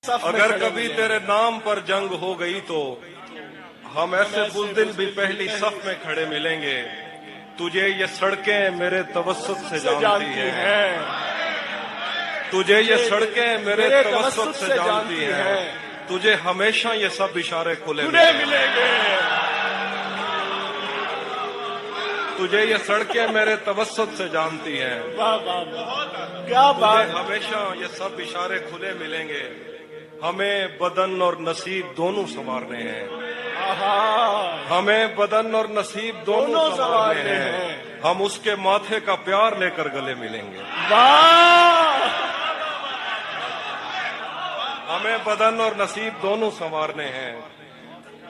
اگر کبھی تیرے نام پر جنگ ہو گئی تو ہم ایسے بزدل بھی پہلی صف میں کھڑے ملیں گے. تجھے یہ سڑکیں میرے توسط سے جانتی ہیں, تجھے یہ سڑکیں میرے توسط سے جانتی ہیں, تجھے ہمیشہ یہ سب اشارے کھلے ملیں گے. تجھے یہ سڑکیں میرے توسط سے جانتی ہیں, کیا بات, ہمیشہ یہ سب اشارے کھلے ملیں گے. ہمیں بدن اور نصیب دونوں سنوارنے ہیں, ہمیں بدن اور نصیب دونوں سنوارنے ہیں. ہم اس کے ماتھے کا پیار لے کر گلے ملیں گے. ہمیں بدن اور نصیب دونوں سنوارنے ہیں,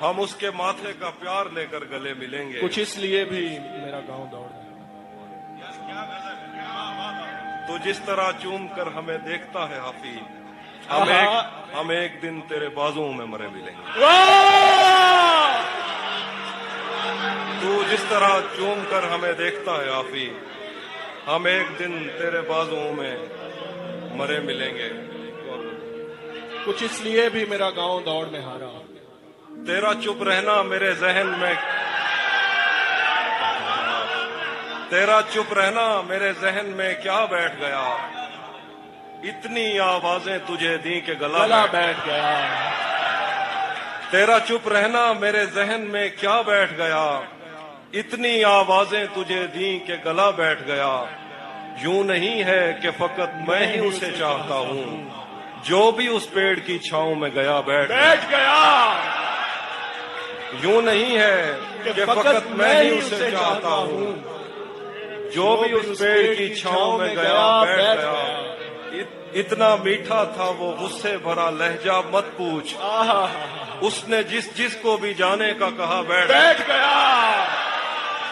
ہم اس کے ماتھے کا پیار لے کر گلے ملیں گے. کچھ اس لیے بھی میرا گاؤں دوڑ ہے. تو جس طرح چوم کر ہمیں دیکھتا ہے حافظ, ہم ایک دن تیرے بازوں میں مرے ملیں گے. تو جس طرح چوم کر ہمیں دیکھتا ہے حافظ, ہم ایک دن تیرے بازوں میں مرے ملیں گے. کچھ اس لیے بھی میرا گاؤں دوڑ میں ہارا. تیرا چپ رہنا میرے ذہن میں, تیرا چپ رہنا میرے ذہن میں کیا بیٹھ گیا. اتنی آوازیں تجھے دیں کہ گلا بیٹھ گیا. تیرا چپ رہنا میرے ذہن میں کیا بیٹھ گیا. اتنی آوازیں تجھے دیں کہ گلا بیٹھ گیا. یوں نہیں ہے کہ فقط میں ہی اسے چاہتا ہوں, جو بھی اس پیڑ کی چھاؤں میں گیا بیٹھ گیا. یوں نہیں ہے کہ فقط میں ہی اسے چاہتا ہوں, جو بھی اس پیڑ کی چھاؤں میں گیا بیٹھ گیا. اتنا میٹھا تھا وہ غصے بھرا لہجہ مت پوچھ, اس نے جس کو بھی جانے کا کہا بیٹھ گیا.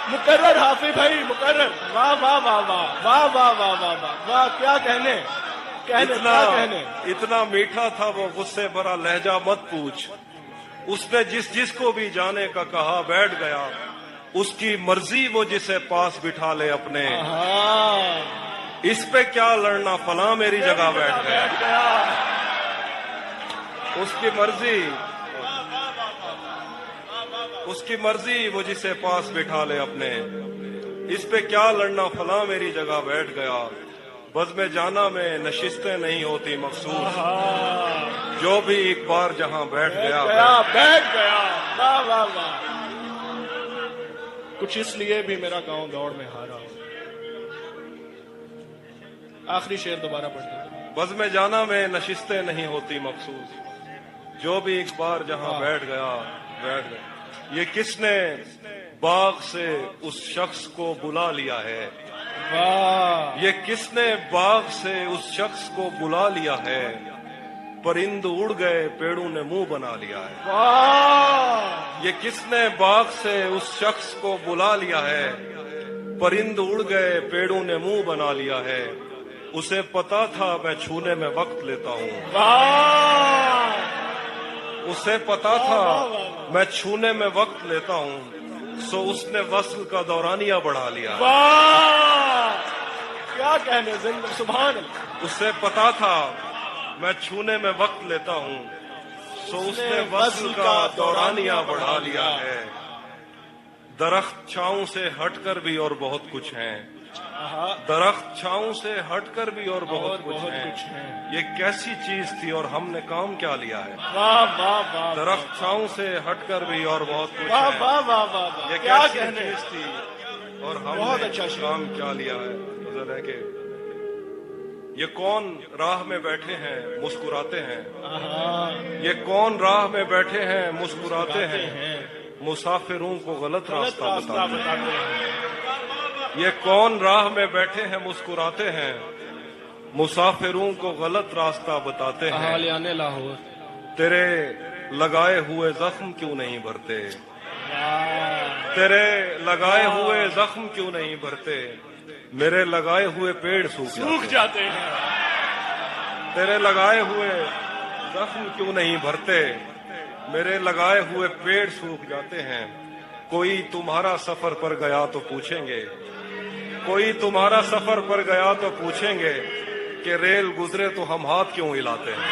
مقرر حافظ بھائی, مقرر. واہ واہ واہ واہ واہ واہ واہ واہ واہ, کیا کہنے. اتنا میٹھا تھا وہ غصے بھرا لہجہ مت پوچھ, اس نے جس کو بھی جانے کا کہا بیٹھ گیا. اس کی مرضی وہ جسے پاس بٹھا لے اپنے, اس پہ کیا لڑنا فلاں میری جگہ بیٹھ گیا. اس کی مرضی وہ جسے پاس بٹھا لے اپنے, اس پہ کیا لڑنا فلاں میری جگہ بیٹھ گیا. بزم جانا میں نشستیں نہیں ہوتی مخصوص, جو بھی ایک بار جہاں بیٹھ گیا. واہ واہ واہ. کچھ اس لیے بھی میرا گاؤں دوڑ میں ہارا. آخری شعر دوبارہ پڑھتے ہیں. بزم جانا میں نشستیں نہیں ہوتی مخصوص, جو بھی ایک بار جہاں بیٹھ گیا. یہ کس نے باغ سے اس شخص کو بلا لیا ہے, یہ کس نے باغ سے اس شخص کو بلا لیا ہے. پرند اڑ گئے پیڑوں نے منہ بنا لیا ہے. یہ کس نے باغ سے اس شخص کو بلا لیا ہے. پرند اڑ گئے پیڑوں نے منہ بنا لیا ہے. اسے پتا تھا میں چھونے میں وقت لیتا ہوں, اسے پتا تھا میں چھونے میں وقت لیتا ہوں, سو اس نے وصل کا دورانیہ بڑھا لیا. کیا کہنے, سبحان اللہ. اسے پتا تھا میں چھونے میں وقت لیتا ہوں, سو اس نے وصل کا دورانیہ بڑھا لیا ہے. درخت چھاؤں سے ہٹ کر بھی اور بہت کچھ ہیں, درخت چھاؤں سے ہٹ کر بھی اور بہت کچھ ہیں. یہ کیسی چیز تھی اور ہم نے کام کیا لیا ہے. درخت چھاؤں سے ہٹ کر بھی اور بہت کچھ ہے. یہ کیسی چیز تھی اور ہم نے کام کیا لیا ہے. ہے کہ یہ کون راہ میں بیٹھے ہیں مسکراتے ہیں, یہ کون راہ میں بیٹھے ہیں مسکراتے ہیں. مسافروں کو غلط راستہ بتاتے ہیں. یہ کون راہ میں بیٹھے ہیں مسکراتے ہیں, مسافروں کو غلط راستہ بتاتے ہیں. لاہور تیرے لگائے ہوئے زخم کیوں نہیں بھرتے, تیرے لگائے ہوئے زخم کیوں نہیں بھرتے. میرے لگائے ہوئے پیڑ سوکھ جاتے ہیں. تیرے لگائے ہوئے زخم کیوں نہیں بھرتے, میرے لگائے ہوئے پیڑ سوکھ جاتے ہیں. کوئی تمہارا سفر پر گیا تو پوچھیں گے, کوئی تمہارا سفر پر گیا تو پوچھیں گے کہ ریل گزرے تو ہم ہاتھ کیوں ہلاتے ہیں.